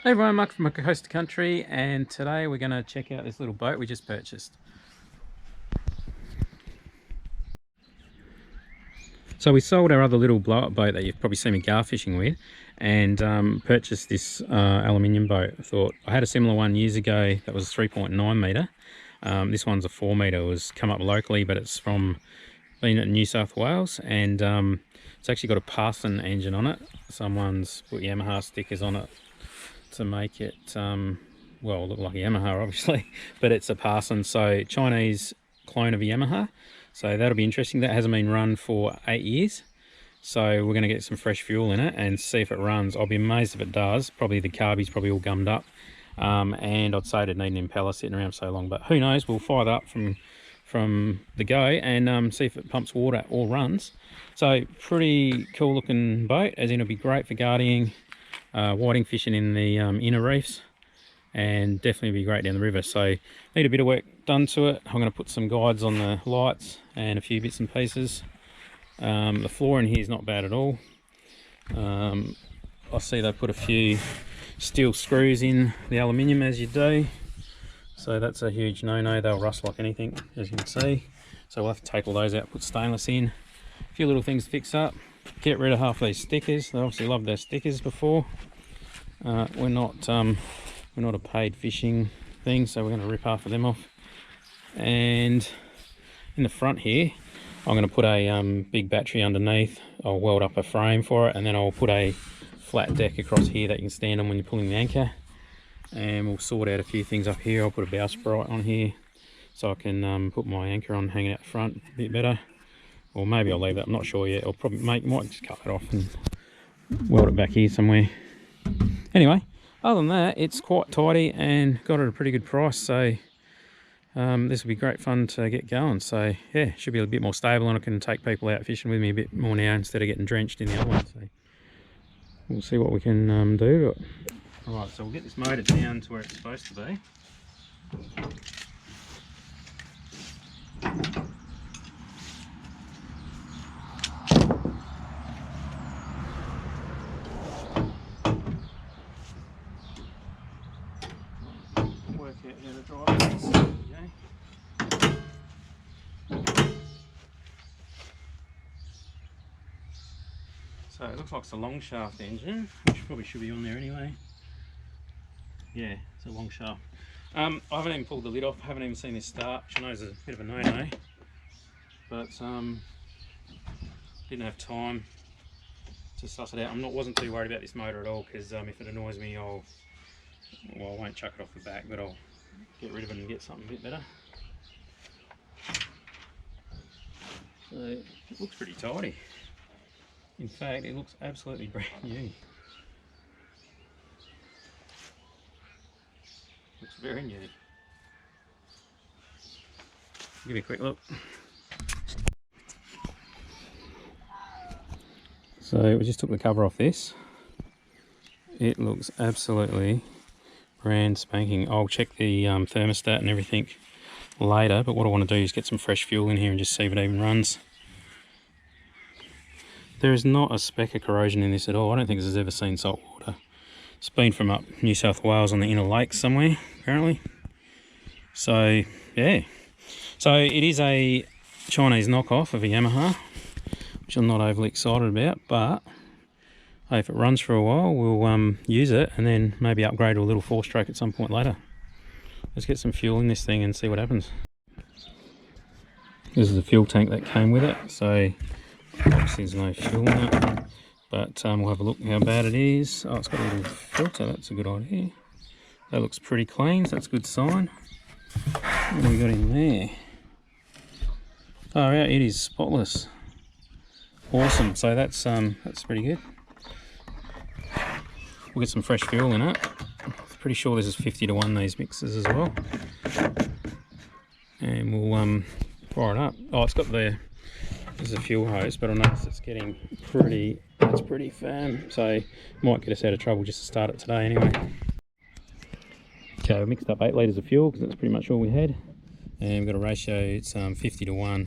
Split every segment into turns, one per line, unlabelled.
Hey everyone, Mark from Coast to Country, and today we're going to check out this little boat we just purchased. So we sold our other little blow-up boat that you've probably seen me gar fishing with, and purchased this aluminium boat. I thought I had a similar one years ago that was 3.9 metre. This one's a 4 metre. It was come up locally, but it's from being at New South Wales, and it's actually got a Parson engine on it. Someone's put Yamaha stickers on it to make it well, look like a Yamaha obviously, but it's a Parson, so Chinese clone of a Yamaha. So that'll be interesting. That hasn't been run for 8 years, so we're going to get some fresh fuel in it and see if it runs. I'll be amazed if it does. Probably the carbie's probably all gummed up, and I'd say it'd need an impeller sitting around so long, but who knows. We'll fire that up from the go and see if it pumps water or runs. So pretty cool looking boat, as in it'll be great for guarding, whiting fishing in the inner reefs, and definitely be great down the river. So need a bit of work done to it. I'm going to put some guides on the lights and a few bits and pieces. The floor in here is not bad at all. I see they put a few steel screws in the aluminium, as you do, so that's a huge no-no. They'll rust like anything, as you can see. So we'll have to take all those out, put stainless in, a few little things to fix up, get rid of half these stickers. They obviously loved their stickers before. We're not a paid fishing thing, so we're going to rip half of them off. And in the front here, I'm going to put a big battery underneath. I'll weld up a frame for it, and then I'll put a flat deck across here that you can stand on when you're pulling the anchor. And we'll sort out a few things up here. I'll put a bowsprit on here so I can put my anchor on hanging out front a bit better. Or maybe I'll leave that, I'm not sure yet. I'll probably might just cut it off and weld it back here somewhere. Anyway, other than that, it's quite tidy and got it at a pretty good price. So this will be great fun to get going. So yeah, should be a bit more stable, and I can take people out fishing with me a bit more now instead of getting drenched in the other one. So we'll see what we can do. Alright, so we'll get this motor down to where it's supposed to be. Work out how to drive this. There we go. So it looks like it's a long shaft engine, which probably should be on there anyway. Yeah, it's a long shaft. I haven't even pulled the lid off, I haven't even seen this start, which I know is a bit of a no-no, but didn't have time to suss it out. Wasn't too worried about this motor at all, because if it annoys me, I won't chuck it off the back, but I'll get rid of it and get something a bit better. So it looks pretty tidy. In fact, it looks absolutely brand new. Looks very new. Give it a quick look. So we just took the cover off this. It looks absolutely brand spanking. I'll check the thermostat and everything later, but what I want to do is get some fresh fuel in here and just see if it even runs. There is not a speck of corrosion in this at all. I don't think this has ever seen salt water. It's been from up New South Wales on the inner lakes somewhere, apparently. So, yeah. So it is a Chinese knockoff of a Yamaha, which I'm not overly excited about, but hey, if it runs for a while, we'll use it and then maybe upgrade to a little 4-stroke at some point later. Let's get some fuel in this thing and see what happens. This is the fuel tank that came with it, so obviously there's no fuel in it, but we'll have a look how bad it is. Oh, it's got a little filter, that's a good idea. That looks pretty clean, so that's a good sign. What have we got in there? Oh yeah, it is spotless. Awesome, so that's pretty good. We'll get some fresh fuel in it. Pretty sure this is 50-1, these mixes as well. And we'll fire it up. Oh, it's got this is a fuel hose, but I noticed it's getting pretty firm, so might get us out of trouble just to start it today anyway. Okay, we mixed up 8 litres of fuel because that's pretty much all we had, and we've got a ratio, it's 50-1,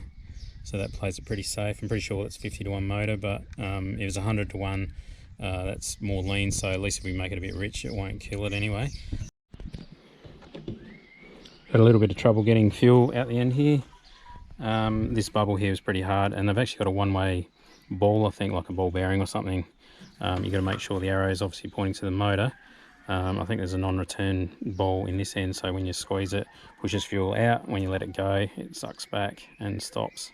so that plays it pretty safe. I'm pretty sure it's 50-1 motor, but it was 100-1 that's more lean, so at least if we make it a bit rich it won't kill it anyway. Had a little bit of trouble getting fuel out the end here. This bubble here is pretty hard, and they've actually got a one-way ball, I think, like a ball bearing or something. You've got to make sure the arrow is obviously pointing to the motor. I think there's a non-return ball in this end, so when you squeeze it, pushes fuel out. When you let it go, it sucks back and stops.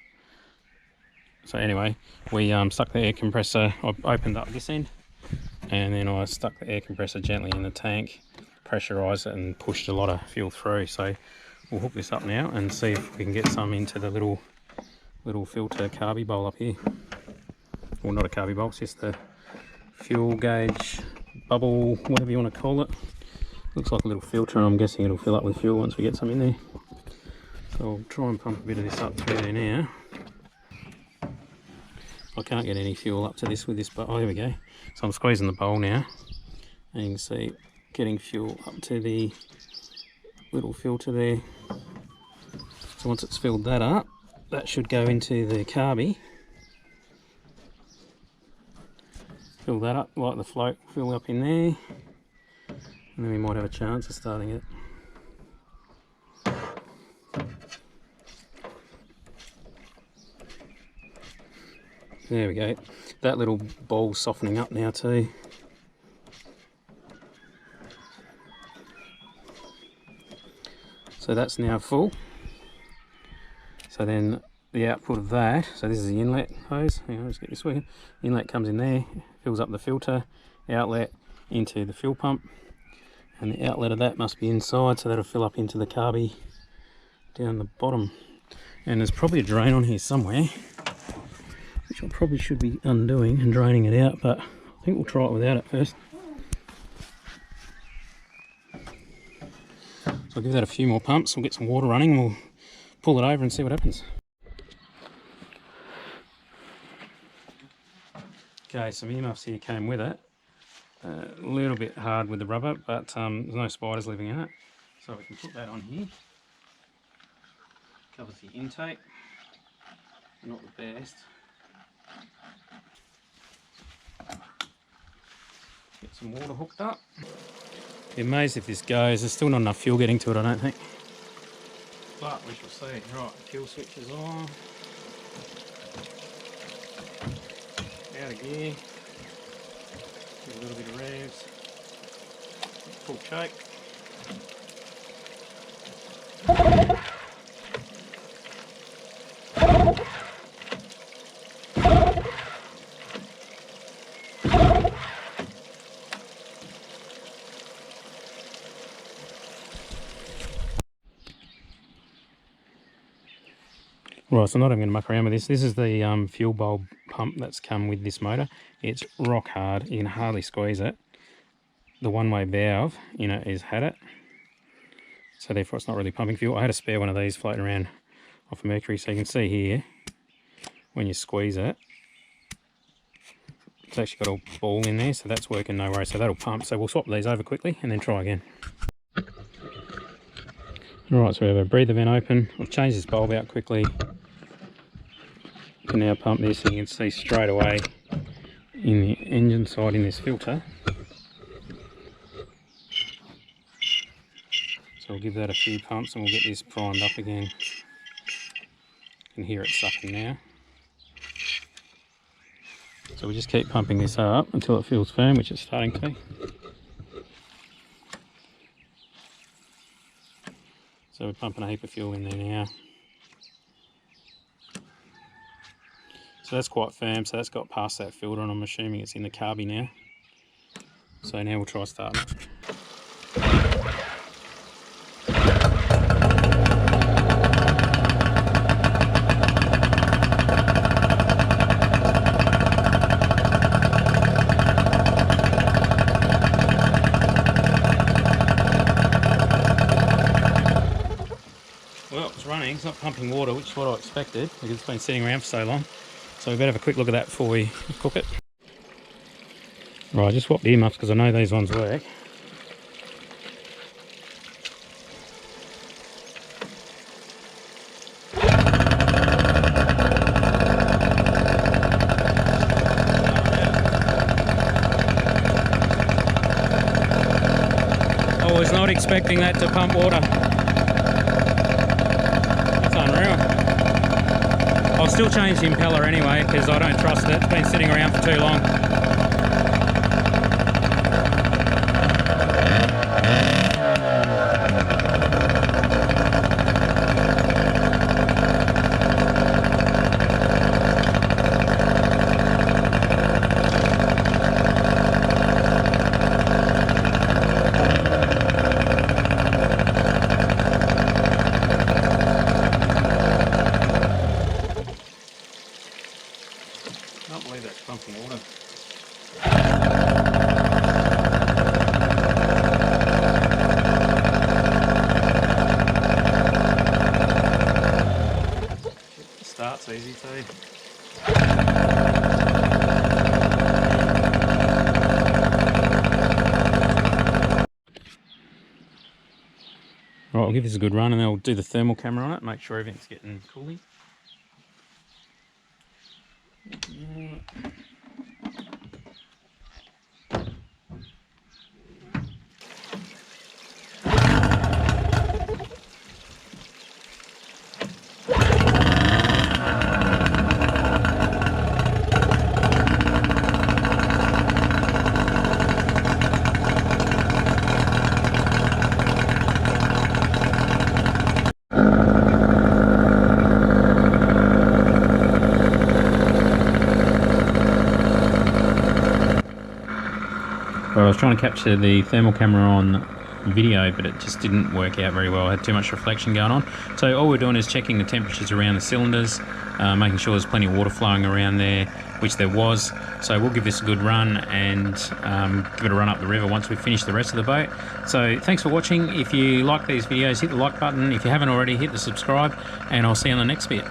So anyway, we stuck the air compressor. I opened up this end, and then I stuck the air compressor gently in the tank, pressurised it, and pushed a lot of fuel through. So we'll hook this up now and see if we can get some into the little filter carby bowl up here. Well, not a carby bowl, it's just the fuel gauge bubble, whatever you want to call it. Looks like a little filter, and I'm guessing it'll fill up with fuel once we get some in there. So I'll try and pump a bit of this up through there now. I can't get any fuel up to this with this, but oh, here we go. So I'm squeezing the bowl now, and you can see getting fuel up to the little filter there. So once it's filled that up, that should go into the carby. Fill that up, like the float, fill up in there, and then we might have a chance of starting it. There we go. That little ball's softening up now too. So that's now full. So then the output of that, so this is the inlet hose. Hang on, let's get this working. The inlet comes in there, fills up the filter, outlet into the fuel pump, and the outlet of that must be inside, so that'll fill up into the carby down the bottom. And there's probably a drain on here somewhere, which I probably should be undoing and draining it out, but I think we'll try it without it first. So I'll give that a few more pumps, we'll get some water running, we'll pull it over and see what happens. Okay, some earmuffs here came with it. A little bit hard with the rubber, but there's no spiders living in it. So we can put that on here. Covers the intake. Not the best. Get some water hooked up. Be amazed if this goes. There's still not enough fuel getting to it, I don't think. But we shall see. Right, fuel switch is on. Out of gear. Give a little bit of revs. Full choke. Right, so I'm not even going to muck around with this. This is the fuel bulb pump that's come with this motor. It's rock hard. You can hardly squeeze it. The one-way valve, you know, has had it. So therefore it's not really pumping fuel. I had a spare one of these floating around off of Mercury. So you can see here, when you squeeze it, it's actually got a ball in there. So that's working no worries. So that'll pump. So we'll swap these over quickly and then try again. Alright, so we have a breather vent open. I've changed this bulb out quickly. You can now pump this, and you can see straight away in the engine side in this filter. So we'll give that a few pumps and we'll get this primed up again. You can hear it sucking now. So we just keep pumping this up until it feels firm, which it's starting to. So we're pumping a heap of fuel in there now. So that's quite firm, so that's got past that filter, and I'm assuming it's in the carby now. So now we'll try starting it. Well, it's running, it's not pumping water, which is what I expected, because it's been sitting around for so long. So we better have a quick look at that before we cook it. Right, I just swapped the earmuffs because I know these ones work. not expecting that to pump water. That's unreal. I'll still change the impeller anyway because I don't trust it. It's been sitting around for too long. I can't believe that's pumping water. The start's easy too. Right, I'll give this a good run and then I'll do the thermal camera on it, make sure everything's getting cooling. Well, I was trying to capture the thermal camera on video, but it just didn't work out very well. I had too much reflection going on. So all we're doing is checking the temperatures around the cylinders, making sure there's plenty of water flowing around there, which there was. So we'll give this a good run and give it a run up the river once we've finished the rest of the boat. So thanks for watching. If you like these videos, hit the like button. If you haven't already, hit the subscribe, and I'll see you on the next bit.